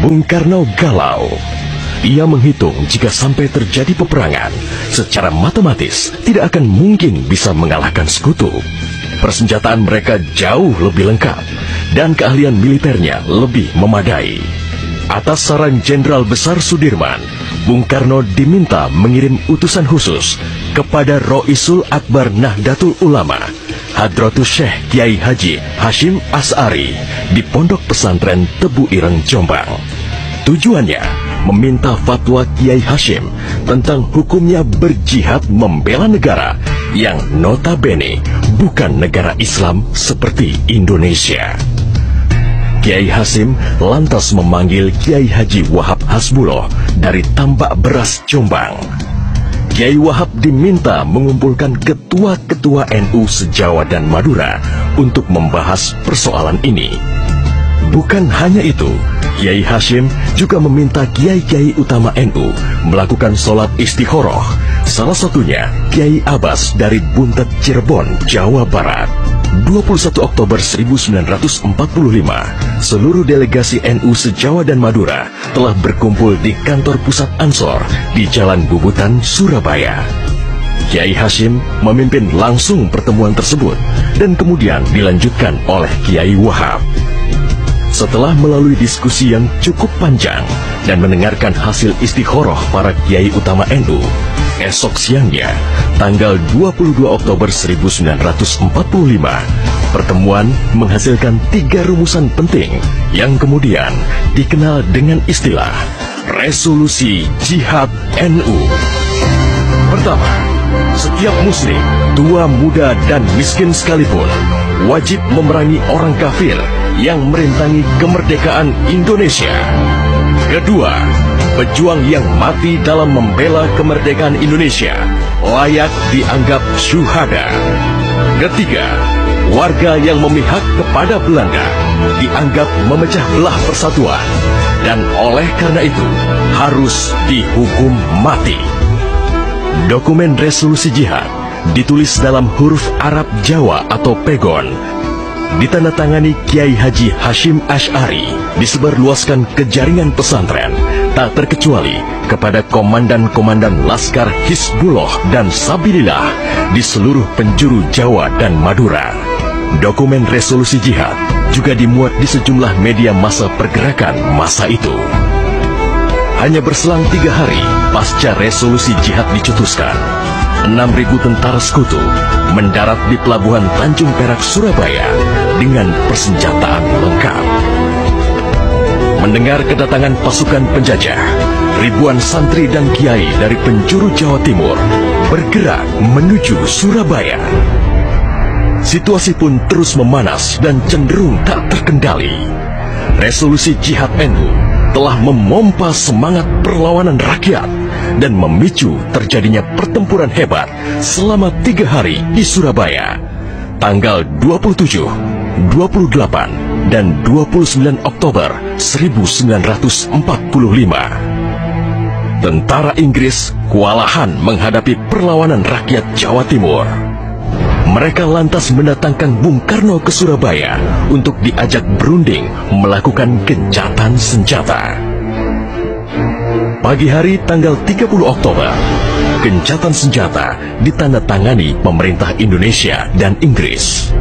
Bung Karno galau. Ia menghitung jika sampai terjadi peperangan, secara matematis tidak akan mungkin bisa mengalahkan sekutu. Persenjataan mereka jauh lebih lengkap dan keahlian militernya lebih memadai. Atas saran Jenderal Besar Sudirman, Bung Karno diminta mengirim utusan khusus kepada Roisul Akbar Nahdlatul Ulama, Hadratus Syekh Kiai Haji Hashim Asy'ari di Pondok Pesantren Tebu Ireng, Jombang. Tujuannya meminta fatwa Kiai Hashim tentang hukumnya berjihad membela negara yang notabene bukan negara Islam seperti Indonesia. Kiai Hashim lantas memanggil Kiai Haji Wahab Hasbuloh dari Tambak Beras, Jombang. Kiai Wahab diminta mengumpulkan ketua-ketua NU se-Jawa dan Madura untuk membahas persoalan ini. Bukan hanya itu, Kiai Hashim juga meminta kiai-kiai utama NU melakukan sholat istikharah, salah satunya Kiai Abbas dari Buntet, Cirebon, Jawa Barat. 21 Oktober 1945, seluruh delegasi NU se-Jawa dan Madura telah berkumpul di kantor pusat Ansor di Jalan Bubutan, Surabaya. Kiai Hashim memimpin langsung pertemuan tersebut dan kemudian dilanjutkan oleh Kiai Wahab. Setelah melalui diskusi yang cukup panjang dan mendengarkan hasil istikharah para kiai utama NU, esok siangnya, tanggal 22 Oktober 1945, pertemuan menghasilkan 3 rumusan penting yang kemudian dikenal dengan istilah Resolusi Jihad NU. Pertama, setiap muslim, tua, muda, dan miskin sekalipun, wajib memerangi orang kafir yang merintangi kemerdekaan Indonesia. Kedua, pejuang yang mati dalam membela kemerdekaan Indonesia layak dianggap syuhada. Ketiga, warga yang memihak kepada Belanda dianggap memecah belah persatuan dan oleh karena itu harus dihukum mati. Dokumen resolusi jihad ditulis dalam huruf Arab Jawa atau pegon, ditandatangani Kiai Haji Hashim Asy'ari, disebarluaskan ke jaringan pesantren, tak terkecuali kepada komandan-komandan Laskar Hizbullah dan Sabilillah di seluruh penjuru Jawa dan Madura. Dokumen resolusi jihad juga dimuat di sejumlah media massa pergerakan masa itu. Hanya berselang 3 hari pasca resolusi jihad dicetuskan, 6.000 tentara sekutu mendarat di Pelabuhan Tanjung Perak, Surabaya dengan persenjataan lengkap. Mendengar kedatangan pasukan penjajah, ribuan santri dan kiai dari penjuru Jawa Timur bergerak menuju Surabaya. Situasi pun terus memanas dan cenderung tak terkendali. Resolusi jihad NU telah memompa semangat perlawanan rakyat dan memicu terjadinya pertempuran hebat selama 3 hari di Surabaya, tanggal 27, 28, dan 29 Oktober 1945. Tentara Inggris kewalahan menghadapi perlawanan rakyat Jawa Timur. Mereka lantas mendatangkan Bung Karno ke Surabaya untuk diajak berunding melakukan gencatan senjata. Pagi hari tanggal 30 Oktober, gencatan senjata ditandatangani pemerintah Indonesia dan Inggris.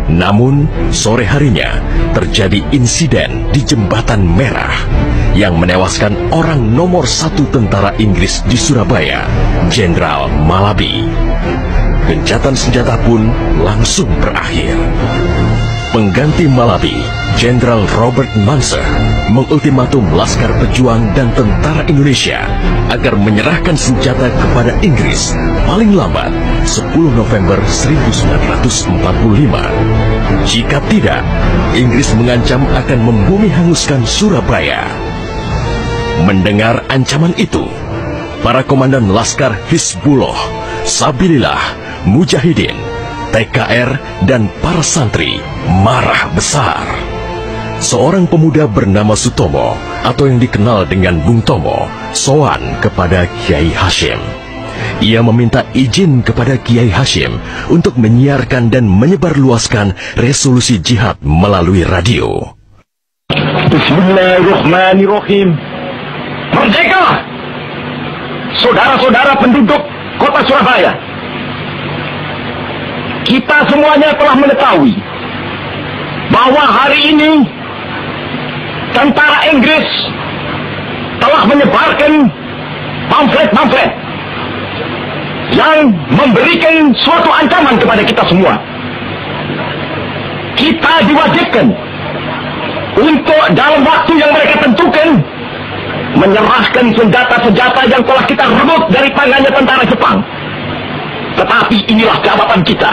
Namun, sore harinya terjadi insiden di Jembatan Merah yang menewaskan orang nomor 1 tentara Inggris di Surabaya, Jenderal Malabi. Gencatan senjata pun langsung berakhir. Pengganti Malabi, Jenderal Robert Munser, mengultimatum Laskar Pejuang dan tentara Indonesia agar menyerahkan senjata kepada Inggris paling lambat 10 November 1945. Jika tidak, Inggris mengancam akan membumi hanguskan Surabaya. Mendengar ancaman itu, para komandan Laskar Hizbullah, Sabilillah, Mujahidin, TKR, dan para santri marah besar. Seorang pemuda bernama Sutomo atau yang dikenal dengan Bung Tomo sowan kepada Kiai Hashim. Ia meminta izin kepada Kiai Hashim untuk menyiarkan dan menyebarluaskan resolusi jihad melalui radio. Bismillahirrahmanirrahim. Merdeka! Saudara-saudara penduduk kota Surabaya, kita semuanya telah mengetahui bahwa hari ini tentara Inggris telah menyebarkan pamflet-pamflet yang memberikan suatu ancaman kepada kita semua. Kita diwajibkan untuk dalam waktu yang mereka tentukan menyerahkan senjata-senjata yang telah kita rebut dari tangannya tentara Jepang. Tetapi inilah jabatan kita.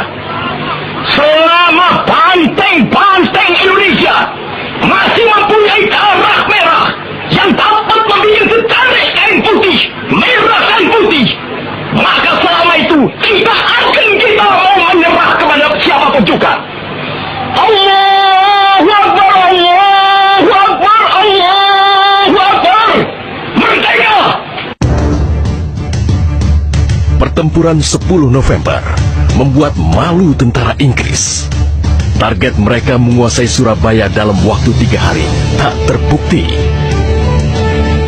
Selama banteng-banteng Indonesia masih mempunyai darah merah yang dapat membikin secantik kain putih, merah dan putih, maka selama itu tidak akan kita mau menyerah kepada siapapun juga. Allahu Akbar, Allahu Akbar, Allahu Akbar. Merdeka! Pertempuran 10 November membuat malu tentara Inggris. Target mereka menguasai Surabaya dalam waktu 3 hari tak terbukti.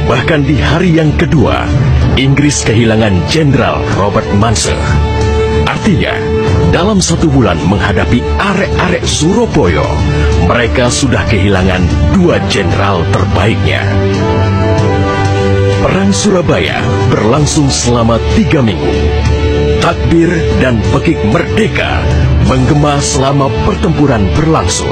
Bahkan di hari yang kedua, Inggris kehilangan Jenderal Robert Munser. Artinya, dalam 1 bulan menghadapi arek-arek Surabaya, mereka sudah kehilangan 2 jenderal terbaiknya. Perang Surabaya berlangsung selama 3 minggu. Takbir dan pekik merdeka menggema selama pertempuran berlangsung.